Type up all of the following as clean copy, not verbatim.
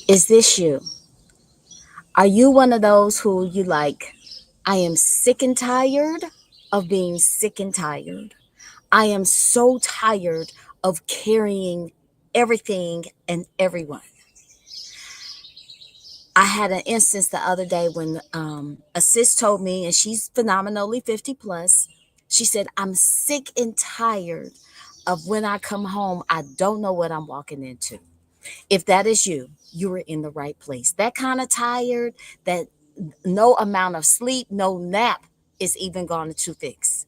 Is this you? Are you one of those who you like, I am sick and tired of being sick and tired? I am so tired of carrying everything and everyone. I had an instance the other day when a sis told me, and she's phenomenally 50 plus, she said, I'm sick and tired of when I come home, I don't know what I'm walking into. If that is you, you are in the right place. That kind of tired that no amount of sleep, no nap is even going to fix.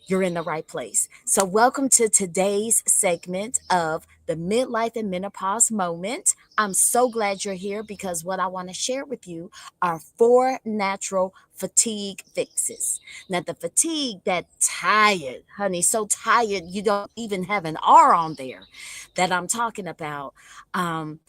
You're in the right place. So, welcome to today's segment of the Midlife and Menopause Moment. I'm so glad you're here because what I want to share with you are four natural fatigue fixes. Now, the fatigue that tired, honey, so tired you don't even have an R on there that I'm talking about. Um,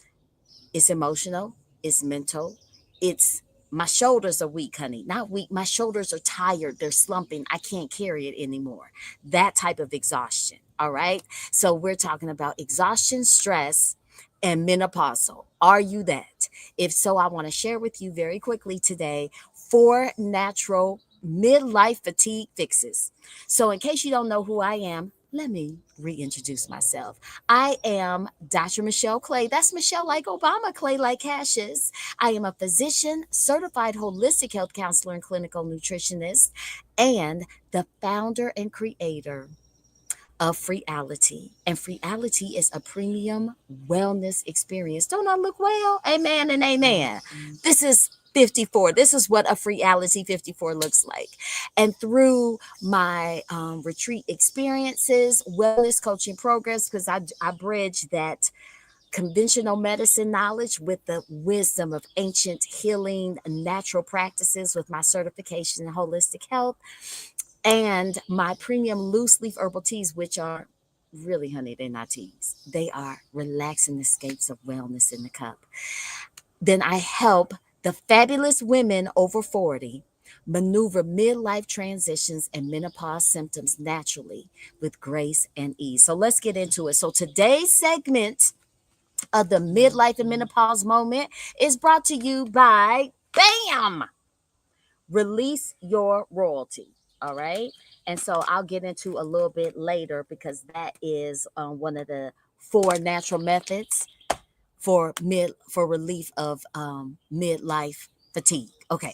it's emotional, it's mental, it's my shoulders are weak, honey. Not weak. My shoulders are tired. They're slumping. I can't carry it anymore. That type of exhaustion. All right. So we're talking about exhaustion, stress, and menopausal. Are you that? If so, I want to share with you very quickly today four natural midlife fatigue fixes. So, in case you don't know who I am, let me reintroduce myself. I am Dr. Michelle Clay. That's Michelle like Obama, Clay like Cassius. I am a physician, certified holistic health counselor, and clinical nutritionist, and the founder and creator of Freeality. And Freeality is a premium wellness experience. Don't I look well? Amen and amen. This is 54. This is what a Freeality 54 looks like. And through my retreat experiences, wellness coaching programs, because I bridge that conventional medicine knowledge with the wisdom of ancient healing natural practices with my certification in holistic health and my premium loose leaf herbal teas, which are really, honey, they're not teas. They are relaxing escapes of wellness in the cup. Then I help the fabulous women over 40 maneuver midlife transitions and menopause symptoms naturally with grace and ease. So let's get into it. So today's segment of the midlife and menopause moment is brought to you by BAM! Release Your RoyalTEA. All right. And so I'll get into a little bit later because that is one of the four natural methods for relief of midlife fatigue. Okay.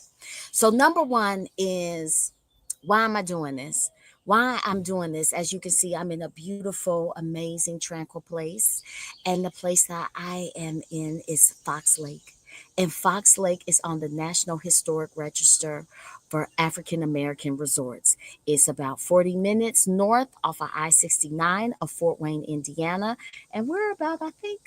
So number one is, why am I doing this? Why I'm doing this, as you can see, I'm in a beautiful, amazing, tranquil place. And the place that I am in is Fox Lake. And Fox Lake is on the National Historic Register for African American resorts. It's about 40 minutes north off of I 69 of Fort Wayne, Indiana. And we're about, I think,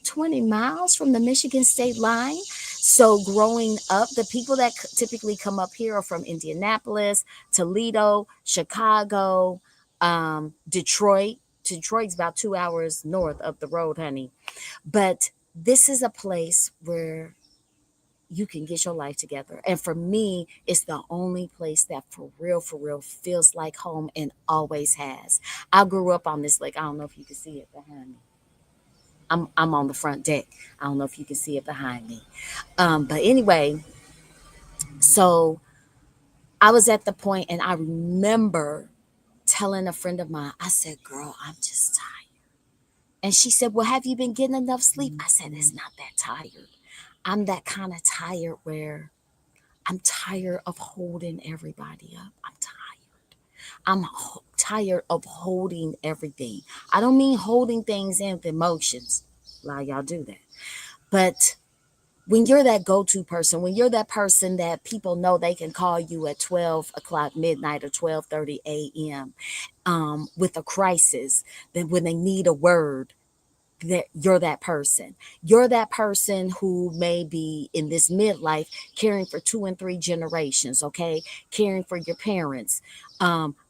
20 miles from the Michigan state line. So, growing up, the people that typically come up here are from Indianapolis, Toledo, Chicago, Detroit. Detroit's about 2 hours north of the road, honey. But this is a place where you can get your life together. And for me, it's the only place that for real feels like home and always has. I grew up on this lake. I don't know if you can see it behind me. I'm on the front deck. I don't know if you can see it behind me. But anyway, so I was at the point and I remember telling a friend of mine, I said, girl, I'm just tired. And she said, well, have you been getting enough sleep? I said, it's not that tired. I'm that kind of tired where I'm tired of holding everybody up. I'm tired. Tired of holding everything. I don't mean holding things in with emotions. A lot of y'all do that. But when you're that go-to person, when you're that person that people know they can call you at 12 o'clock midnight or 12:30 a.m. With a crisis, then when they need a word, that you're that person. You're that person who may be in this midlife caring for two and three generations, okay? Caring for your parents,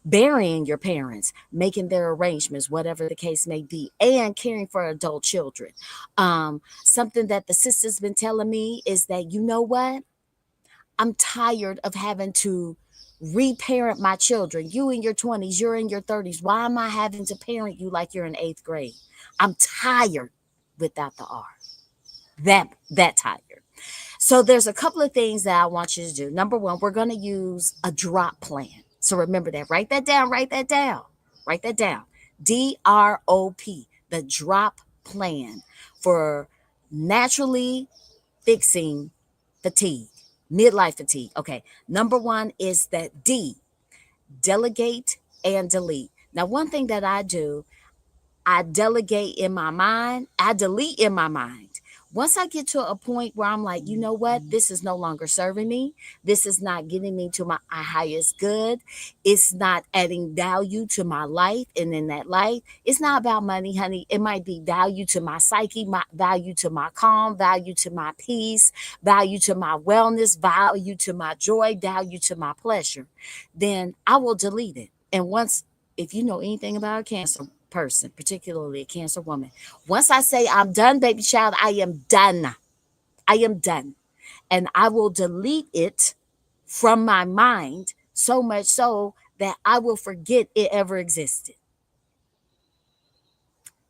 burying your parents, making their arrangements, whatever the case may be, and caring for adult children. Something that the sister's been telling me is that, you know what? I'm tired of having to reparent my children. You in your 20s, you're in your 30s. Why am I having to parent you like you're in eighth grade? I'm tired without the R. That tired. So there's a couple of things that I want you to do. Number one, we're going to use a drop plan. So remember that. Write that down. Write that down. Write that down. DROP, the drop plan for naturally fixing fatigue, midlife fatigue. Okay. Number one is that D, delegate and delete. Now, one thing that I do, I delegate in my mind, I delete in my mind. Once I get to a point where I'm like, you know what, this is no longer serving me. This is not getting me to my highest good. It's not adding value to my life. And in that life, it's not about money, honey. It might be value to my psyche, my value to my calm, value to my peace, value to my wellness, value to my joy, value to my pleasure. Then I will delete it. And once, if you know anything about a cancer person, particularly a cancer woman, once I say I'm done, baby child, I am done. I am done. And I will delete it from my mind, so much so that I will forget it ever existed.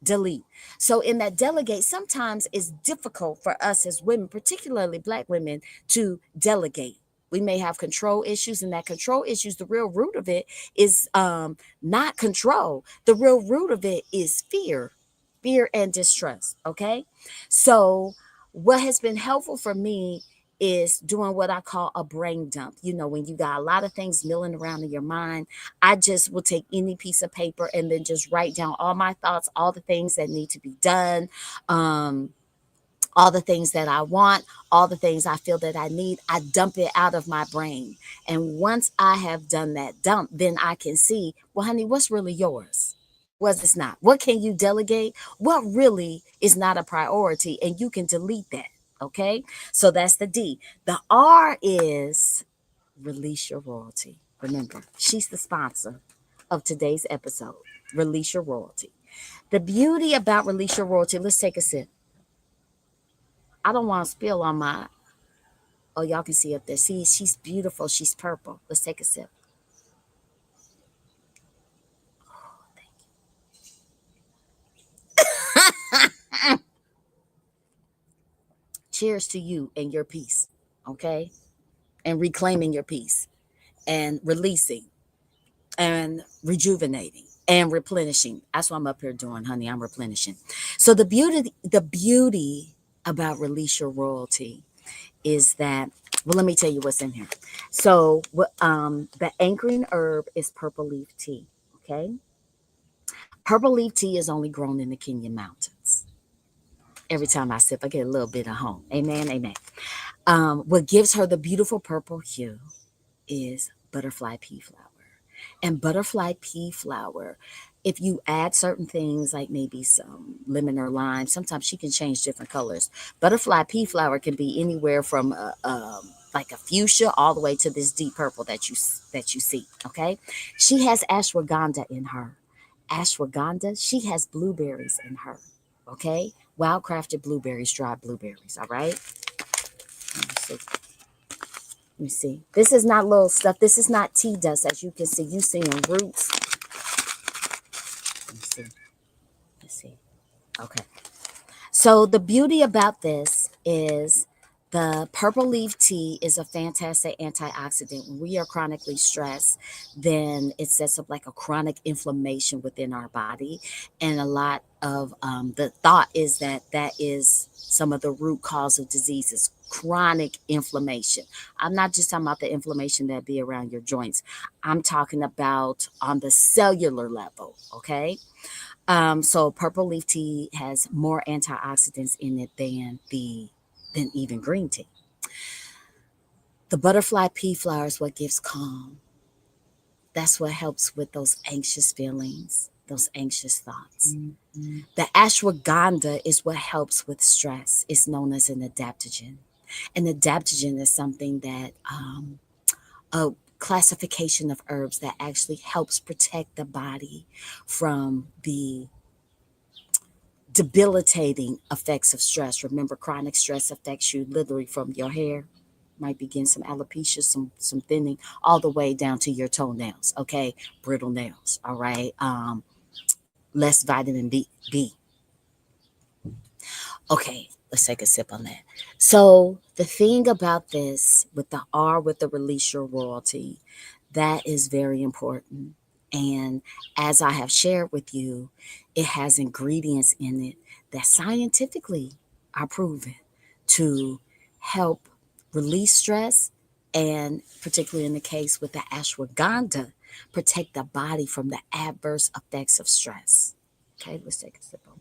Delete. So in that delegate, sometimes it's difficult for us as women, particularly Black women, to delegate. We may have control issues, and that control issues, the real root of it is not control. The real root of it is fear and distrust. Okay. So what has been helpful for me is doing what I call a brain dump. You know, when you got a lot of things milling around in your mind, I just will take any piece of paper and then just write down all my thoughts, all the things that need to be done, um, all the things that I want, all the things I feel that I need. I dump it out of my brain. And once I have done that dump, then I can see, well, honey, what's really yours? What's not? What can you delegate? What really is not a priority? And you can delete that. Okay. So that's the D. The R is Release Your Royalty. Remember, she's the sponsor of today's episode. Release Your Royalty. The beauty about Release Your Royalty, let's take a sip. I don't want to spill on my, oh, y'all can see up there. See, she's beautiful. She's purple. Let's take a sip. Cheers to you and your peace. Okay. And reclaiming your peace and releasing and rejuvenating and replenishing. That's what I'm up here doing, honey. I'm replenishing. So the beauty about Release Your Royalty is that, well, let me tell you what's in here. So the anchoring herb is purple leaf tea. Okay. Purple leaf tea is only grown in the Kenyan mountains. Every time I sip, I get a little bit of home. Amen. Amen. What gives her the beautiful purple hue is butterfly pea flower. And butterfly pea flower, if you add certain things like maybe some lemon or lime, sometimes she can change different colors. Butterfly pea flower can be anywhere from like a fuchsia all the way to this deep purple that you see. Okay, she has ashwagandha in her. Ashwagandha. She has blueberries in her. Okay, wild crafted blueberries, dried blueberries. All right. Let me see. Let me see. This is not little stuff. This is not tea dust, as you can see. You seeing roots. Let me see. Let's see. Okay. So the beauty about this is the purple leaf tea is a fantastic antioxidant. When we are chronically stressed, then it sets up like a chronic inflammation within our body. And a lot of the thought is that is some of the root cause of diseases, chronic inflammation. I'm not just talking about the inflammation that be around your joints. I'm talking about on the cellular level, okay? So purple leaf tea has more antioxidants in it than even green tea. The butterfly pea flower is what gives calm. That's what helps with those anxious feelings, those anxious thoughts. Mm-hmm. The ashwagandha is what helps with stress. It's known as an adaptogen. An adaptogen is something that a classification of herbs that actually helps protect the body from the debilitating effects of stress. Remember, chronic stress affects you literally from your hair, might begin some alopecia, some thinning, all the way down to your toenails. Okay, brittle nails. All right, less vitamin B. Okay, Let's take a sip on that. So the thing about this with the R, with the Release Your RoyalTEA, that is very important. And as I have shared with you, it has ingredients in it that scientifically are proven to help release stress, and particularly in the case with the ashwagandha, protect the body from the adverse effects of stress. Okay, let's take a sip on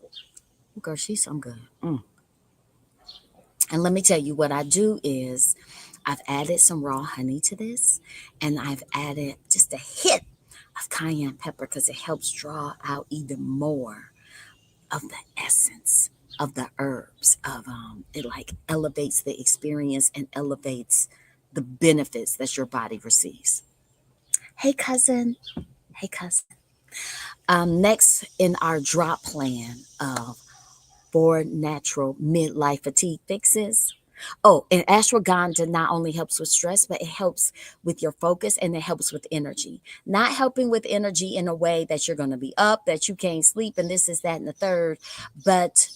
that. Girl, she's some good. And let me tell you what I do is I've added some raw honey to this, and I've added just a hit of cayenne pepper because it helps draw out even more of the essence of the herbs of it, like elevates the experience and elevates the benefits that your body receives. Hey cousin, hey cousin. Next in our drop plan of 4 natural midlife fatigue fixes. Oh, and ashwagandha not only helps with stress, but it helps with your focus and it helps with energy. Not helping with energy in a way that you're going to be up, that you can't sleep, and this is that and the third, but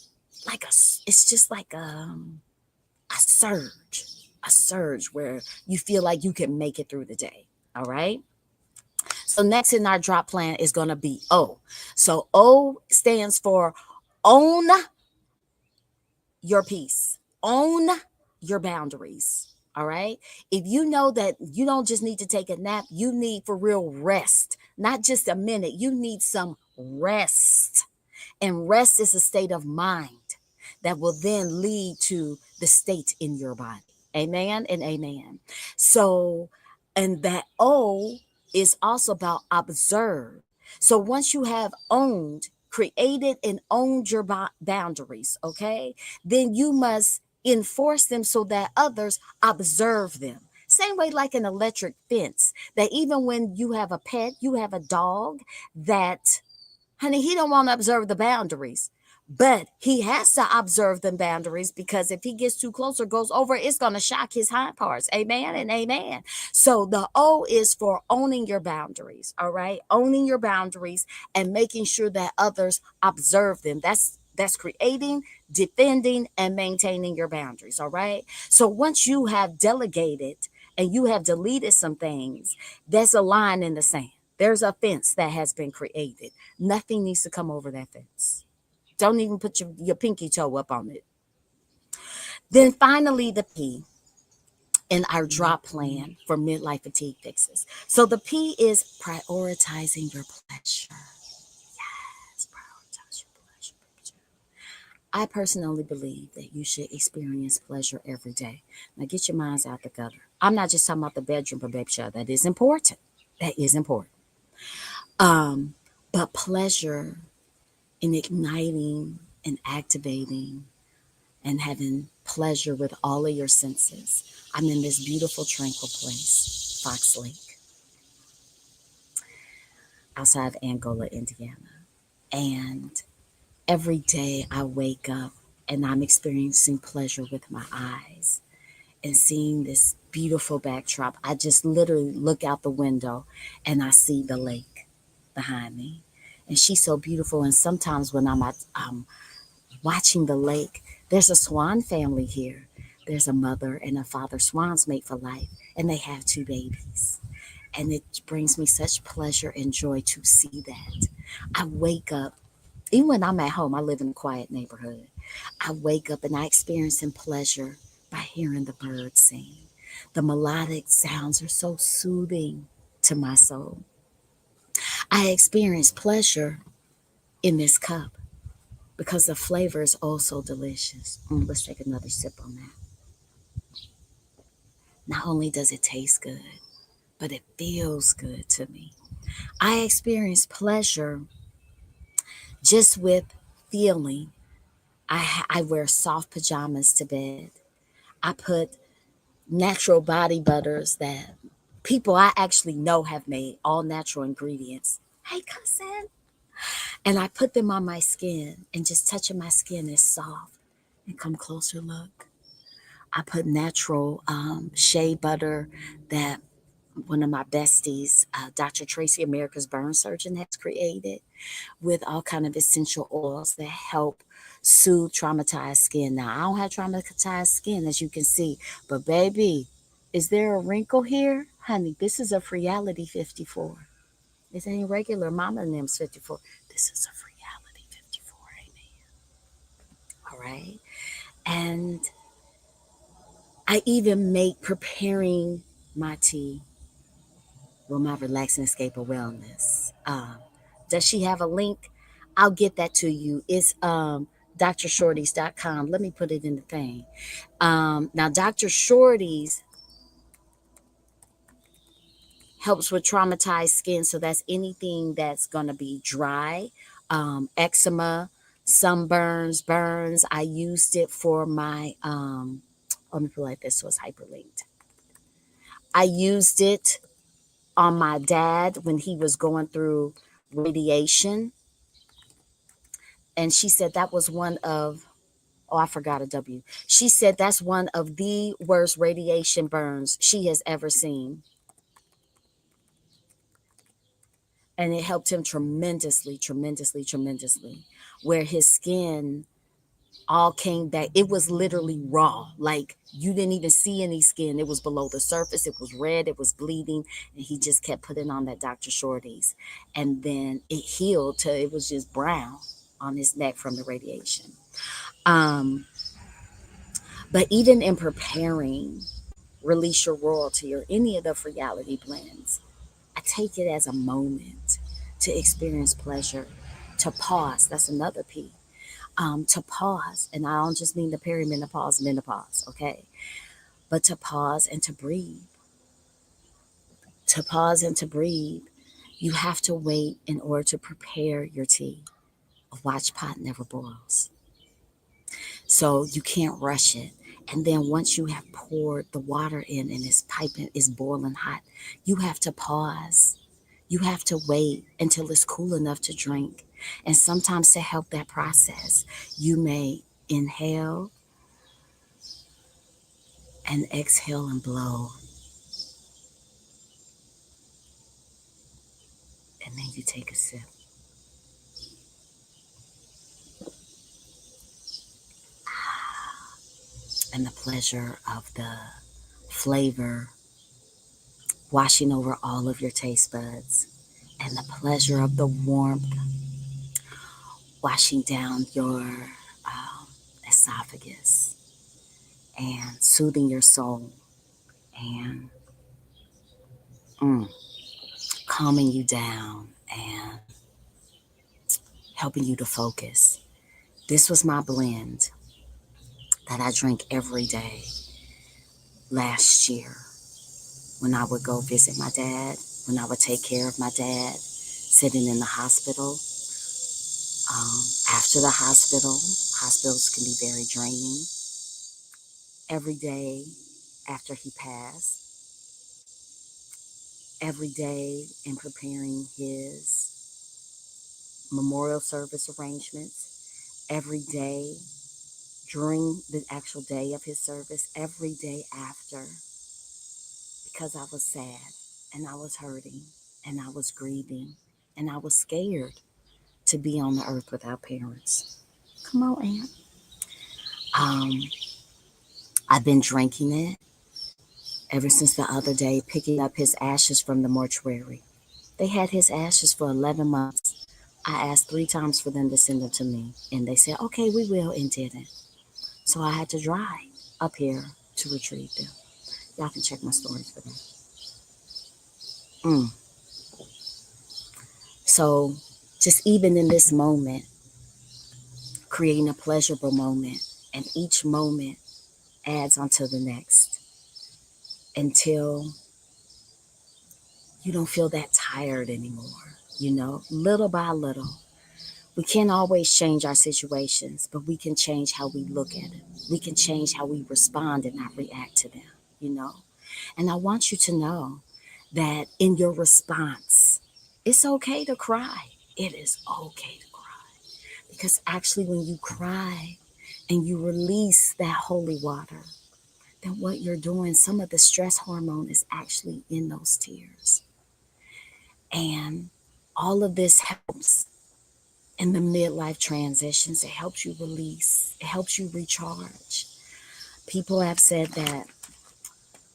it's just like a surge where you feel like you can make it through the day. All right. So next in our drop plan is going to be O. So O stands for own your peace, own your boundaries. All right. If you know that you don't just need to take a nap, you need for real rest, not just a minute. You need some rest. And rest is a state of mind that will then lead to the state in your body. Amen and amen. So, and that O is also about observe. So once you have owned, created, and owned your boundaries, okay, then you must enforce them so that others observe them. Same way like an electric fence, that even when you have a pet, you have a dog that, honey, he don't want to observe the boundaries. But he has to observe the boundaries because if he gets too close or goes over, it's going to shock his hind parts. Amen and amen. So the O is for owning your boundaries. All right. Owning your boundaries and making sure that others observe them. That's creating, defending, and maintaining your boundaries. All right. So once you have delegated and you have deleted some things, there's a line in the sand. There's a fence that has been created. Nothing needs to come over that fence. Don't even put your pinky toe up on it. Then finally, the P in our drop plan for midlife fatigue fixes. So the P is prioritizing your pleasure. Yes, prioritize your pleasure. I personally believe that you should experience pleasure every day. Now get your minds out the gutter. I'm not just talking about the bedroom, but baby child, that is important. That is important. But pleasure in igniting and activating and having pleasure with all of your senses. I'm in this beautiful, tranquil place, Fox Lake, outside of Angola, Indiana. And every day I wake up and I'm experiencing pleasure with my eyes and seeing this beautiful backdrop. I just literally look out the window and I see the lake behind me. And she's so beautiful. And sometimes when I'm watching the lake, there's a swan family here. There's a mother and a father. Swans mate for life, and they have 2 babies. And it brings me such pleasure and joy to see that. I wake up, even when I'm at home, I live in a quiet neighborhood. I wake up and I experience some pleasure by hearing the birds sing. The melodic sounds are so soothing to my soul. I experience pleasure in this cup because the flavor is also delicious. Let's take another sip on that. Not only does it taste good, but it feels good to me. I experience pleasure just with feeling. I wear soft pajamas to bed. I put natural body butters that people I actually know have made, all natural ingredients. Hey, cousin. And I put them on my skin, and just touching my skin is soft. And come closer, look. I put natural shea butter that one of my besties, Dr. Tracy, America's burn surgeon, has created with all kind of essential oils that help soothe traumatized skin. Now, I don't have traumatized skin, as you can see, but baby, is there a wrinkle here? Honey, this is a Reality 54. This ain't regular Mama and them's 54. This is a Reality 54, amen. All right. And I even make preparing my tea with my Relax and Escape of Wellness. Does she have a link? I'll get that to you. It's drshorties.com. Let me put it in the thing. Now, Dr. Shorties helps with traumatized skin. So that's anything that's going to be dry, eczema, sunburns, burns. I used it for my, let me put it like this so it's hyperlinked. I used it on my dad when he was going through radiation. And she said that was one of, oh, I forgot a W. She said that's one of the worst radiation burns she has ever seen. And it helped him tremendously, tremendously, tremendously, where his skin all came back. It was literally raw. Like you didn't even see any skin. It was below the surface. It was red. It was bleeding. And he just kept putting on that Dr. Shorties. And then it healed till it was just brown on his neck from the radiation. But even in preparing Release Your RoyalTEA or any of the Reality blends, I take it as a moment to experience pleasure, to pause. That's another P. To pause. And I don't just mean the perimenopause, menopause, okay? But to pause and to breathe. To pause and to breathe. You have to wait in order to prepare your tea. A watch pot never boils. So you can't rush it. And then once you have poured the water in and it's piping, it's boiling hot, you have to pause. You have to wait until it's cool enough to drink. And sometimes to help that process, you may inhale and exhale and blow. And then you take a sip. And the pleasure of the flavor washing over all of your taste buds. And the pleasure of the warmth washing down your esophagus and soothing your soul and calming you down and helping you to focus. This was my blend that I drank every day last year when I would go visit my dad, when I would take care of my dad sitting in the hospital. After the hospital, hospitals can be very draining. Every day after he passed, every day in preparing his memorial service arrangements, every day during the actual day of his service, every day after, because I was sad and I was hurting and I was grieving and I was scared to be on the earth without parents. Come on, Aunt. I've been drinking it ever since the other day, picking up his ashes from the mortuary. They had his ashes for 11 months. I asked 3 times for them to send them to me, and they said, okay, we will, and didn't. So I had to drive up here to retrieve them. Y'all can check my stories for that. So just even in this moment, creating a pleasurable moment, and each moment adds onto the next until you don't feel that tired anymore, little by little. We can't always change our situations, but we can change how we look at it. We can change how we respond and not react to them. And I want you to know that in your response, it's okay to cry. It is okay to cry. Because actually, when you cry and you release that holy water, then what you're doing, some of the stress hormone is actually in those tears. And all of this helps in the midlife transitions. It helps you release, it helps you recharge. People have said that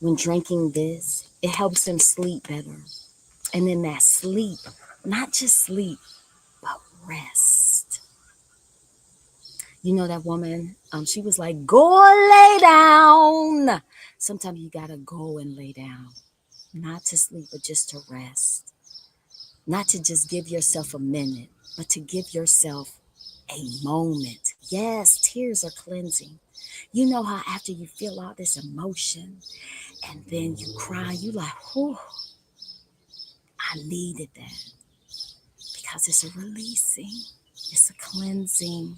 when drinking this, it helps them sleep better. And in that sleep, not just sleep, but rest. You know that woman, she was like, go lay down. Sometimes you got to go and lay down, not to sleep, but just to rest. Not to just give yourself a minute, but to give yourself a moment. Yes, tears are cleansing. You know how after you feel all this emotion and then you cry, you like, whew, I needed that. Because it's a releasing, it's a cleansing.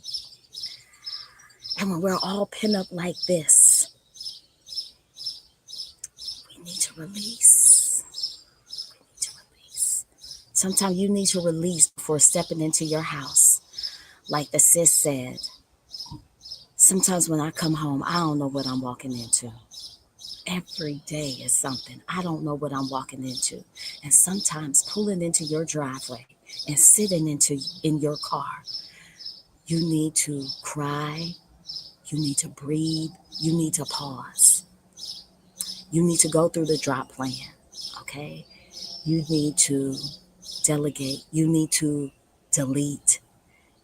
And when we're all pinned up like this, we need to release. We need to release. Sometimes you need to release before stepping into your house. Like the sis said, sometimes when I come home, I don't know what I'm walking into. Every day is something. I don't know what I'm walking into. And sometimes pulling into your driveway and sitting in your car, you need to cry, you need to breathe, you need to pause. You need to go through the drop plan, okay? You need to delegate, you need to delete,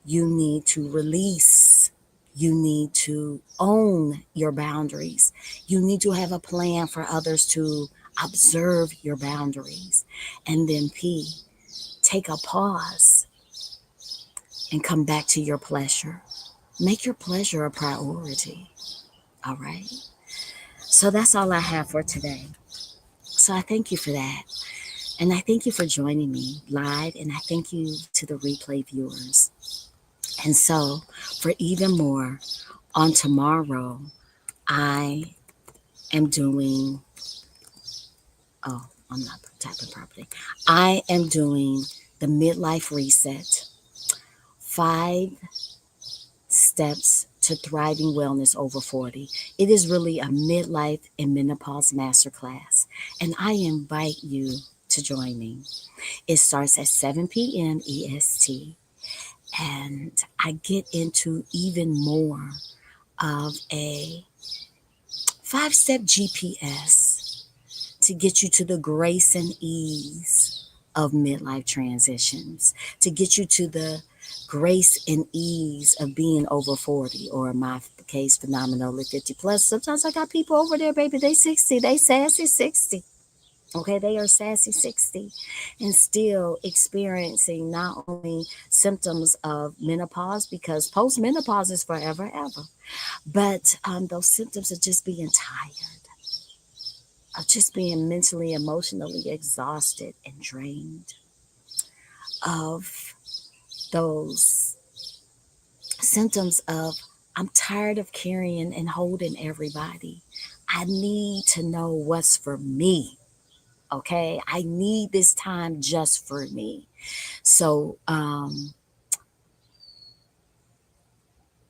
you need to release. You need to own your boundaries. You need to have a plan for others to observe your boundaries. And then P, take a pause and come back to your pleasure. Make your pleasure a priority. All right. So that's all I have for today. So I thank you for that. And I thank you for joining me live. And I thank you to the replay viewers. And so for even more, on tomorrow, I am doing, oh, I'm not typing properly. I am doing the midlife reset, 5 steps to thriving wellness over 40. It is really a midlife and menopause masterclass. And I invite you to join me. It starts at 7 p.m. EST. And I get into even more of a 5-step GPS to get you to the grace and ease of midlife transitions, to get you to the grace and ease of being over 40, or in my case, phenomenally 50 plus. Sometimes I got people over there, baby, they 60, they sassy 60. Okay, they are sassy 60 and still experiencing not only symptoms of menopause, because postmenopause is forever, ever, but those symptoms of just being tired, of just being mentally, emotionally exhausted and drained, of those symptoms of I'm tired of carrying and holding everybody. I need to know what's for me. Okay, I need this time just for me. So,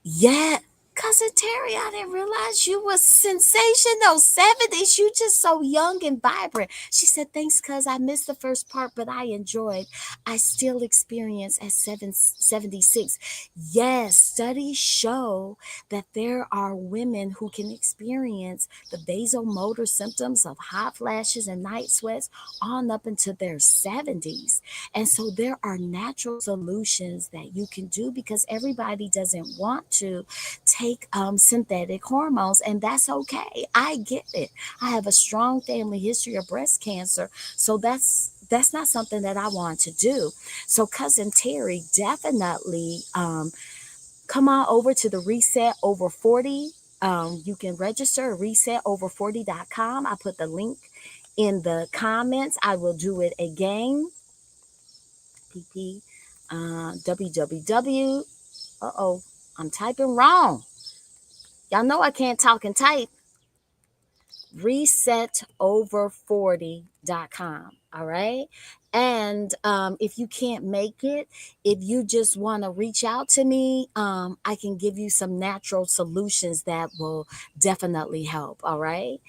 yeah, Cousin Terry, I didn't realize you was sensational 70s. You just so young and vibrant. She said, thanks, cuz I missed the first part, but I enjoyed. I still experience at 76. Yes, studies show that there are women who can experience the vasomotor symptoms of hot flashes and night sweats on up into their 70s. And so there are natural solutions that you can do, because everybody doesn't want to take synthetic hormones, and that's okay. I get it. I have a strong family history of breast cancer, so that's not something that I want to do. So Cousin Terry, definitely come on over to the Reset Over 40. You can register at resetover40.com. I put the link in the comments. I will do it again. www. Uh-oh, I'm typing wrong. Y'all know I can't talk and type. resetover40.com. All right. And if you can't make it, if you just want to reach out to me, I can give you some natural solutions that will definitely help. All right.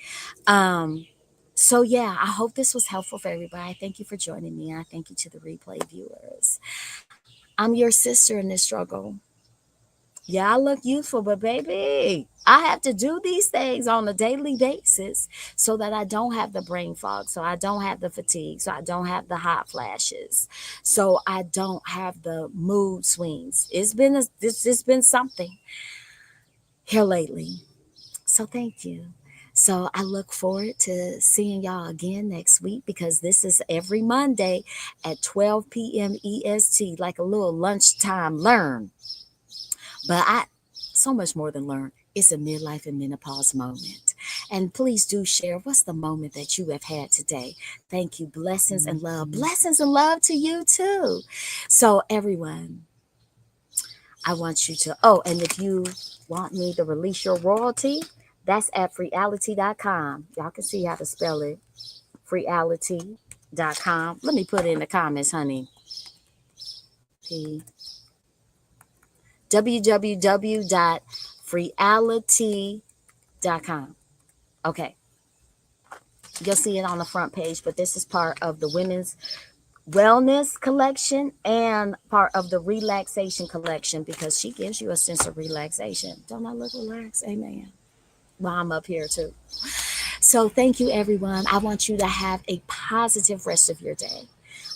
Um, so yeah, I hope this was helpful for everybody. I thank you for joining me. I thank you to the replay viewers. I'm your sister in this struggle. Yeah, I look youthful, but baby, I have to do these things on a daily basis so that I don't have the brain fog, so I don't have the fatigue, so I don't have the hot flashes, so I don't have the mood swings. It's been something here lately. So thank you. So I look forward to seeing y'all again next week because this is every Monday at 12 p.m. EST, like a little lunchtime learn. But I so much more than learn. It's a midlife and menopause moment. And please do share what's the moment that you have had today. Thank you. Blessings and love. Blessings and love to you too. So everyone, I want you to, oh, and if you want me to release your royalty, that's at freeality.com. Y'all can see how to spell it. Freeality.com. Let me put it in the comments, honey. P www.freeality.com. Okay. You'll see it on the front page, but this is part of the women's wellness collection and part of the relaxation collection because she gives you a sense of relaxation. Don't I look relaxed? Amen. Well, I'm up here too. So thank you, everyone. I want you to have a positive rest of your day.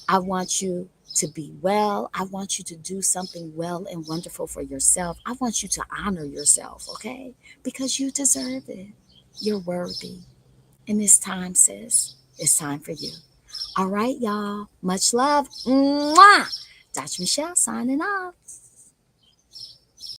I want you to be well. I want you to do something well and wonderful for yourself. I want you to honor yourself, okay? Because you deserve it. You're worthy. And it's time, sis. It's time for you. All right, y'all. Much love. Mwah! Dr. Michelle signing off.